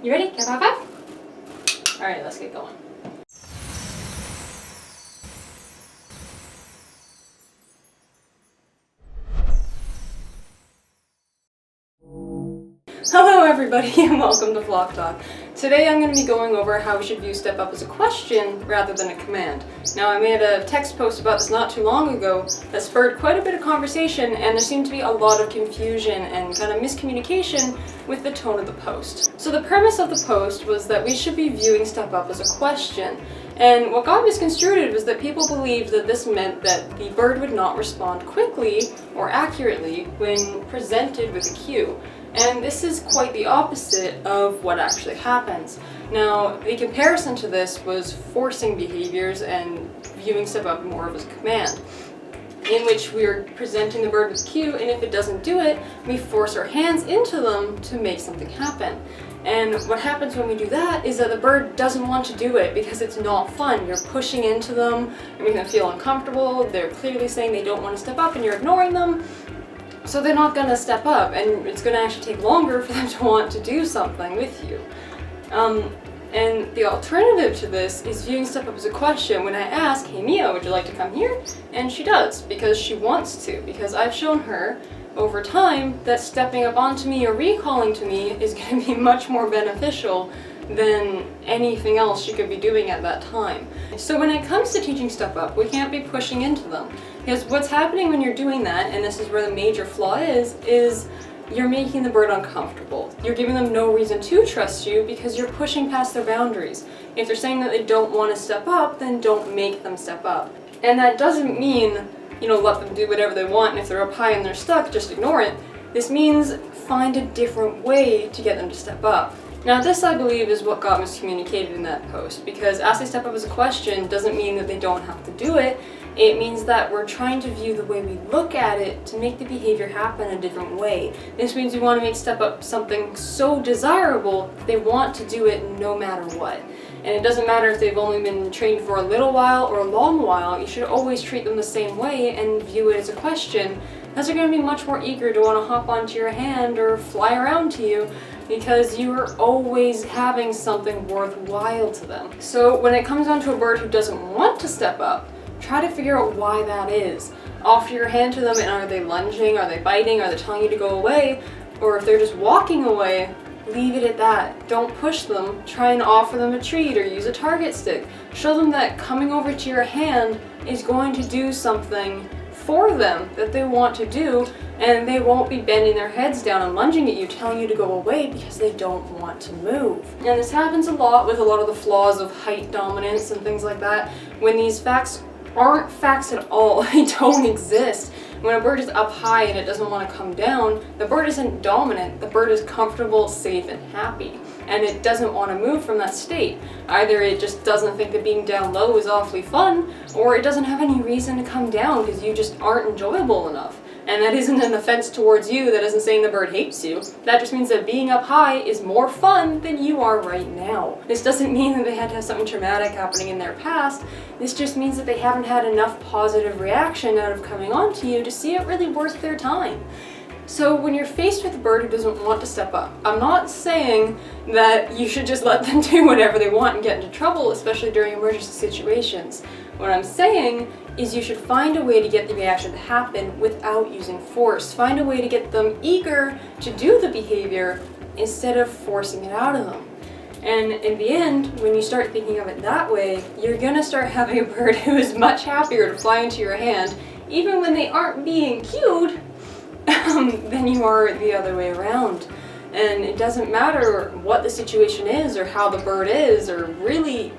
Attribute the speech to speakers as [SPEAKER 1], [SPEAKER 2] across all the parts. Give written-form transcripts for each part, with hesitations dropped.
[SPEAKER 1] You ready? Count on 5? Alright, let's get going. Hello everybody and welcome to Vlog Talk. Today I'm going to be going over how we should view Step Up as a question rather than a command. Now I made a text post about this not too long ago that spurred quite a bit of conversation, and there seemed to be a lot of confusion and kind of miscommunication with the tone of the post. So the premise of the post was that we should be viewing Step Up as a question. And what got misconstrued was that people believed that this meant that the bird would not respond quickly or accurately when presented with a cue. And this is quite the opposite of what actually happens. Now, the comparison to this was forcing behaviors and viewing Step Up more of as a command, in which we're presenting the bird with a cue, and if it doesn't do it, we force our hands into them to make something happen. And what happens when we do that is that the bird doesn't want to do it because it's not fun. You're pushing into them, you're making them feel uncomfortable, they're clearly saying they don't want to step up and you're ignoring them. So they're not going to step up, and it's going to actually take longer for them to want to do something with you. And the alternative to this is viewing Step Up as a question. When I ask, hey Mia, would you like to come here? And she does, because she wants to, because I've shown her over time that stepping up onto me or recalling to me is going to be much more beneficial than anything else she could be doing at that time. So when it comes to teaching Step Up, we can't be pushing into them. Because what's happening when you're doing that, and this is where the major flaw is you're making the bird uncomfortable. You're giving them no reason to trust you because you're pushing past their boundaries. If they're saying that they don't want to step up, then don't make them step up. And that doesn't mean, let them do whatever they want, and if they're up high and they're stuck, just ignore it. This means find a different way to get them to step up. Now this, I believe, is what got miscommunicated in that post, because asking Step Up as a question doesn't mean that they don't have to do it. It means that we're trying to view the way we look at it to make the behavior happen a different way. This means we want to make Step Up something so desirable that they want to do it no matter what. And it doesn't matter if they've only been trained for a little while or a long while, you should always treat them the same way and view it as a question, as they're going to be much more eager to want to hop onto your hand or fly around to you, because you are always having something worthwhile to them. So when it comes down to a bird who doesn't want to step up, try to figure out why that is. Offer your hand to them, and are they lunging, are they biting, are they telling you to go away, or if they're just walking away, leave it at that. Don't push them. Try and offer them a treat or use a target stick. Show them that coming over to your hand is going to do something for them that they want to do, and they won't be bending their heads down and lunging at you, telling you to go away because they don't want to move. And this happens a lot with a lot of the flaws of height dominance and things like that, when these facts aren't facts at all. They don't exist. When a bird is up high and it doesn't want to come down, the bird isn't dominant. The bird is comfortable, safe, and happy. And it doesn't want to move from that state. Either it just doesn't think that being down low is awfully fun, or it doesn't have any reason to come down because you just aren't enjoyable enough. And that isn't an offense towards you, that isn't saying the bird hates you. That just means that being up high is more fun than you are right now. This doesn't mean that they had to have something traumatic happening in their past. This just means that they haven't had enough positive reaction out of coming on to you to see it really worth their time. So when you're faced with a bird who doesn't want to step up, I'm not saying that you should just let them do whatever they want and get into trouble, especially during emergency situations. What I'm saying is you should find a way to get the reaction to happen without using force. Find a way to get them eager to do the behavior instead of forcing it out of them. And in the end, when you start thinking of it that way, you're gonna start having a bird who is much happier to fly into your hand, even when they aren't being cued, than you are the other way around. And it doesn't matter what the situation is or how the bird is, or really,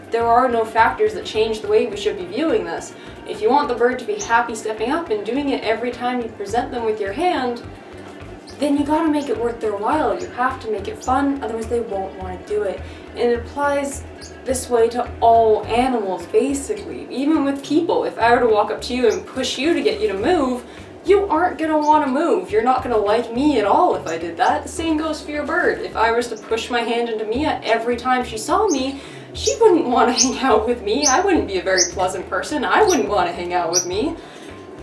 [SPEAKER 1] there are no factors that change the way we should be viewing this. If you want the bird to be happy stepping up and doing it every time you present them with your hand, then you gotta make it worth their while. You have to make it fun, otherwise they won't want to do it. And it applies this way to all animals, basically. Even with people, if I were to walk up to you and push you to get you to move, you aren't gonna want to move. You're not gonna like me at all if I did that. The same goes for your bird. If I was to push my hand into Mia every time she saw me, she wouldn't want to hang out with me. I wouldn't be a very pleasant person. I wouldn't want to hang out with me.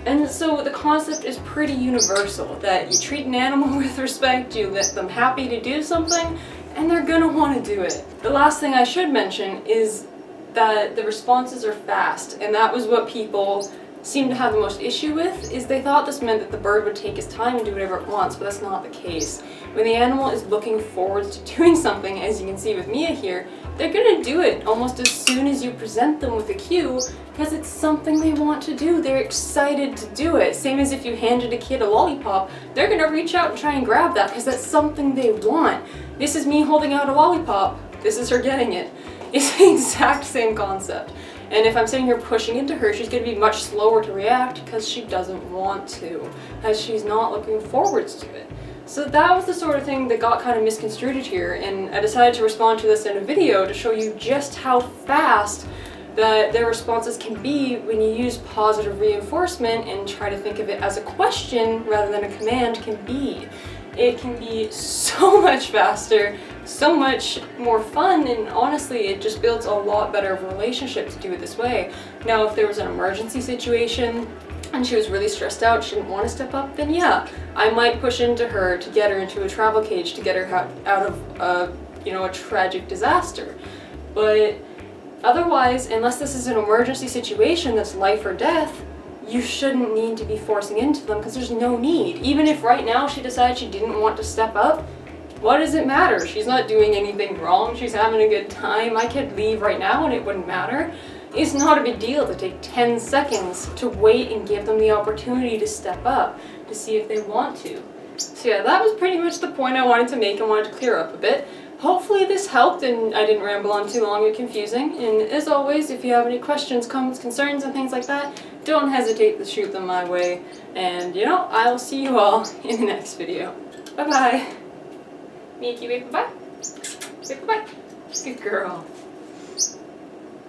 [SPEAKER 1] And so the concept is pretty universal, that you treat an animal with respect, you let them happy to do something, and they're gonna want to do it. The last thing I should mention is that the responses are fast, and that was what people seem to have the most issue with, is they thought this meant that the bird would take its time and do whatever it wants, but that's not the case. When the animal is looking forward to doing something, as you can see with Mia here, they're gonna do it almost as soon as you present them with a cue, because it's something they want to do. They're excited to do it. Same as if you handed a kid a lollipop, they're gonna reach out and try and grab that because that's something they want. This is me holding out a lollipop. This is her getting it. It's the exact same concept. And if I'm sitting here pushing into her, she's going to be much slower to react because she doesn't want to, as she's not looking forwards to it. So that was the sort of thing that got kind of misconstrued here, and I decided to respond to this in a video to show you just how fast that their responses can be when you use positive reinforcement and try to think of it as a question rather than a command can be. It can be so much faster, so much more fun, and honestly it just builds a lot better of a relationship to do it this way. Now if there was an emergency situation and she was really stressed out, she didn't want to step up, then yeah, I might push into her to get her into a travel cage to get her out of a tragic disaster. But otherwise, unless this is an emergency situation that's life or death, you shouldn't need to be forcing into them because there's no need. Even if right now she decided she didn't want to step up, what does it matter? She's not doing anything wrong. She's having a good time. I could leave right now and it wouldn't matter. It's not a big deal to take 10 seconds to wait and give them the opportunity to step up to see if they want to. So yeah, that was pretty much the point I wanted to make and wanted to clear up a bit. Hopefully this helped and I didn't ramble on too long or confusing. And as always, if you have any questions, comments, concerns, and things like that, don't hesitate to shoot them my way. And I will see you all in the next video. Bye bye. Miki, wave bye. Wave bye. Good girl.